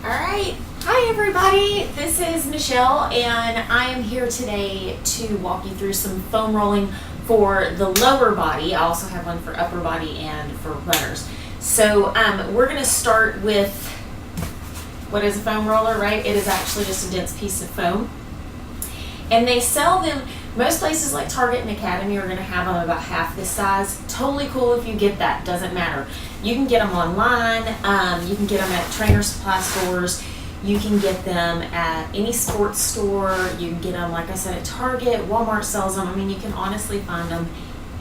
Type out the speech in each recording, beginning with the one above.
All right, hi everybody, this is Michelle and I am here today to walk you through some foam rolling for the lower body. I also have one for upper body and for runners. So we're going to start with what is a foam roller, right? It is actually just a dense piece of foam. And they sell them, most places like Target and Academy are going to have them about half this size. Totally cool if you get that, doesn't matter. You can get them online, you can get them at trainer supply stores, you can get them at any sports store, you can get them, like I said, at Target, Walmart sells them. I mean, you can honestly find them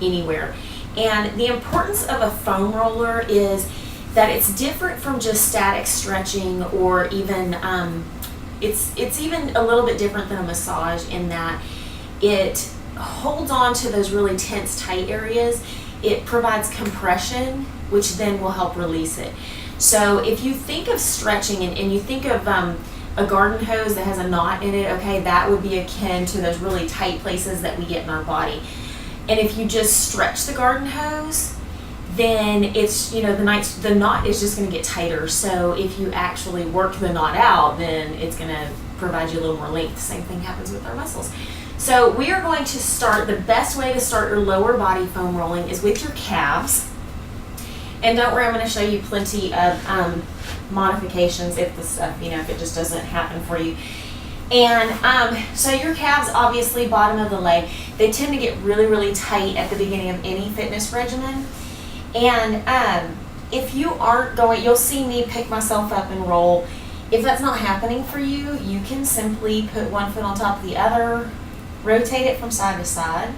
anywhere. And the importance of a foam roller is that it's different from just static stretching or even, it's even a little bit different than a massage in that it holds on to those really tense, tight areas. It provides compression, which then will help release it. So if you think of stretching and you think of a garden hose that has a knot in it, okay, that would be akin to those really tight places that we get in our body. And if you just stretch the garden hose, then it's, you know, the knot is just going to get tighter. So if you actually work the knot out, then it's going to provide you a little more length. Same thing happens with our muscles. So we are going to start, the best way to start your lower body foam rolling is with your calves. And don't worry, I'm going to show you plenty of modifications if the stuff, you know, if it just doesn't happen for you. And so your calves, obviously bottom of the leg, they tend to get really, really tight at the beginning of any fitness regimen. And if you aren't going, you'll see me pick myself up and roll. If that's not happening for you, you can simply put one foot on top of the other, rotate it from side to side.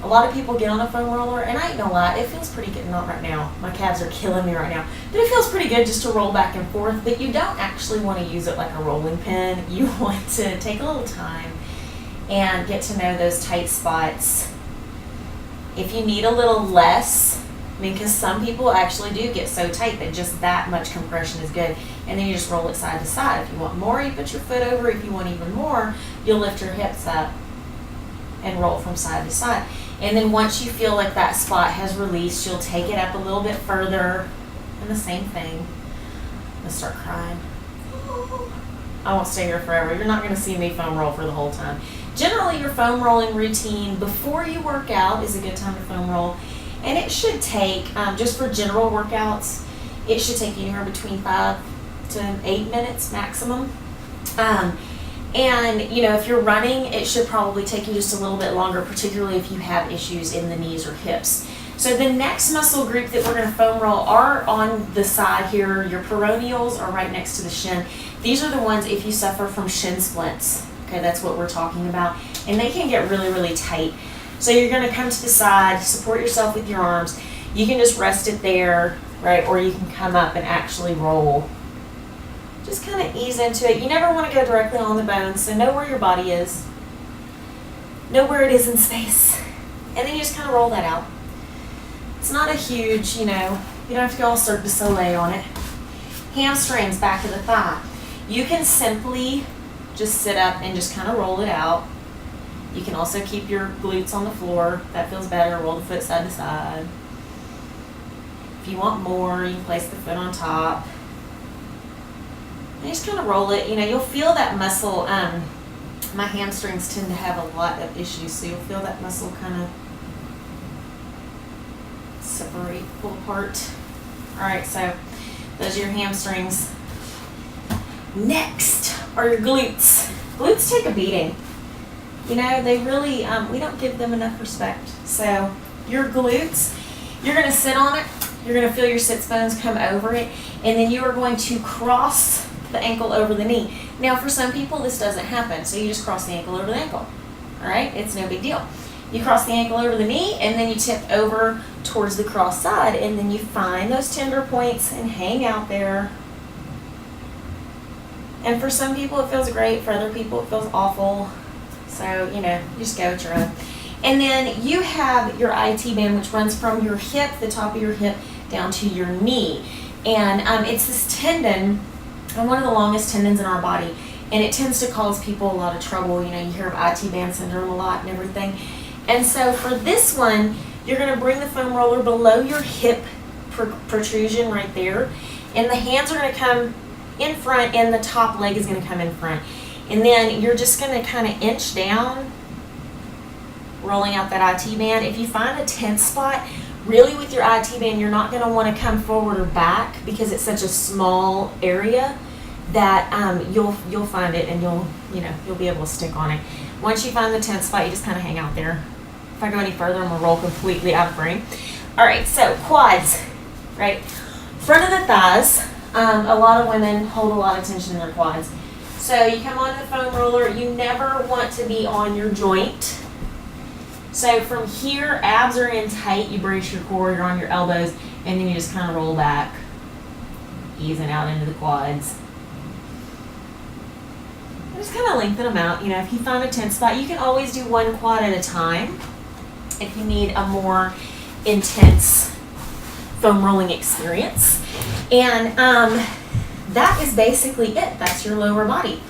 A lot of people get on a foam roller, and I ain't gonna lie, it feels pretty good. Not right now. My calves are killing me right now. But it feels pretty good just to roll back and forth, but you don't actually want to use it like a rolling pin. You want to take a little time and get to know those tight spots. If you need a little less, I mean, because some people actually do get so tight that just that much compression is good. And then you just roll it side to side. If you want more, you put your foot over. If you want even more, you'll lift your hips up and roll from side to side. And then once you feel like that spot has released, you'll take it up a little bit further. And the same thing. I'm going to start crying. I won't stay here forever. You're not going to see me foam roll for the whole time. Generally, your foam rolling routine before you work out is a good time to foam roll. And it should take, just for general workouts, it should take anywhere between 5 to 8 minutes maximum. And, you know, if you're running, it should probably take you just a little bit longer, particularly if you have issues in the knees or hips. So the next muscle group that we're going to foam roll are on the side here. Your peroneals are right next to the shin. These are the ones if you suffer from shin splints. Okay, that's what we're talking about. And they can get really, really tight. So you're going to come to the side, support yourself with your arms. You can just rest it there, right? Or you can come up and actually roll. Just kind of ease into it. You never want to go directly on the bones, so know where your body is. Know where it is in space. And then you just kind of roll that out. It's not a huge, you know, you don't have to go all Cirque du Soleil on it. Hamstrings, back of the thigh. You can simply just sit up and just kind of roll it out. You can also keep your glutes on the floor. That feels better. Roll the foot side to side. If you want more, you can place the foot on top. And just kind of roll it. You know, you'll feel that muscle. My hamstrings tend to have a lot of issues, so you'll feel that muscle kind of separate, pull apart. All right, so those are your hamstrings. Next are your glutes. Glutes take a beating. You know, they really, we don't give them enough respect. So your glutes, you're going to sit on it. You're going to feel your sits bones come over it. And then you are going to cross the ankle over the knee. Now, for some people, this doesn't happen. So you just cross the ankle over the ankle. All right? It's no big deal. You cross the ankle over the knee, and then you tip over towards the cross side. And then you find those tender points and hang out there. And for some people, it feels great. For other people, it feels awful. So, you know, you just go with your own. And then you have your IT band, which runs from your hip, the top of your hip, down to your knee. And it's this tendon, and one of the longest tendons in our body. And it tends to cause people a lot of trouble. You know, you hear of IT band syndrome a lot and everything. And so for this one, you're going to bring the foam roller below your hip protrusion right there. And the hands are going to come in front, and the top leg is going to come in front. And then you're just going to kind of inch down, rolling out that IT band. If you find a tense spot, really with your IT band, you're not going to want to come forward or back because it's such a small area that you'll find it and you'll be able to stick on it. Once you find the tense spot, you just kind of hang out there. If I go any further, I'm going to roll completely out of frame. All right, so quads, right? Front of the thighs. A lot of women hold a lot of tension in their quads. So you come onto the foam roller. You never want to be on your joint. So from here, abs are in tight. You brace your core. You're on your elbows, and then you just kind of roll back, easing out into the quads. And just kind of lengthen them out. If you find a tense spot, you can always do one quad at a time if you need a more intense foam rolling experience. And that is basically it. That's your lower body.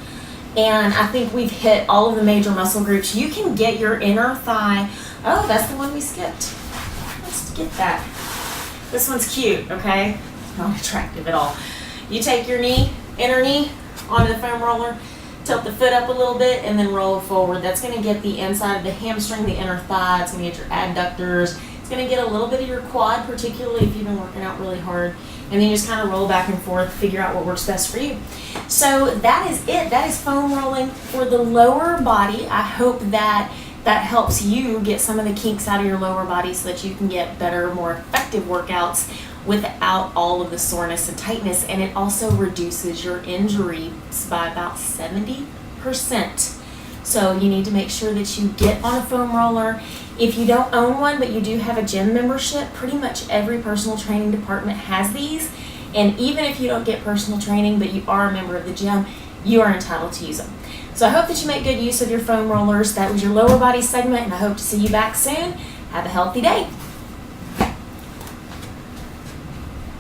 And I think we've hit all of the major muscle groups. You can get your inner thigh. Oh, that's the one we skipped. Let's get that. This one's cute, okay? Not attractive at all. You take your knee, inner knee, onto the foam roller, tilt the foot up a little bit, and then roll forward. That's going to get the inside of the hamstring, the inner thigh. It's going to get your adductors. It's going to get a little bit of your quad, particularly if you've been working out really hard. And then you just kind of roll back and forth, figure out what works best for you. So that is it. That is foam rolling for the lower body. I hope that helps you get some of the kinks out of your lower body so that you can get better, more effective workouts without all of the soreness and tightness. And it also reduces your injuries by about 70%. So you need to make sure that you get on a foam roller. If you don't own one, but you do have a gym membership, pretty much every personal training department has these. And even if you don't get personal training, but you are a member of the gym, you are entitled to use them. So I hope that you make good use of your foam rollers. That was your lower body segment, and I hope to see you back soon. Have a healthy day.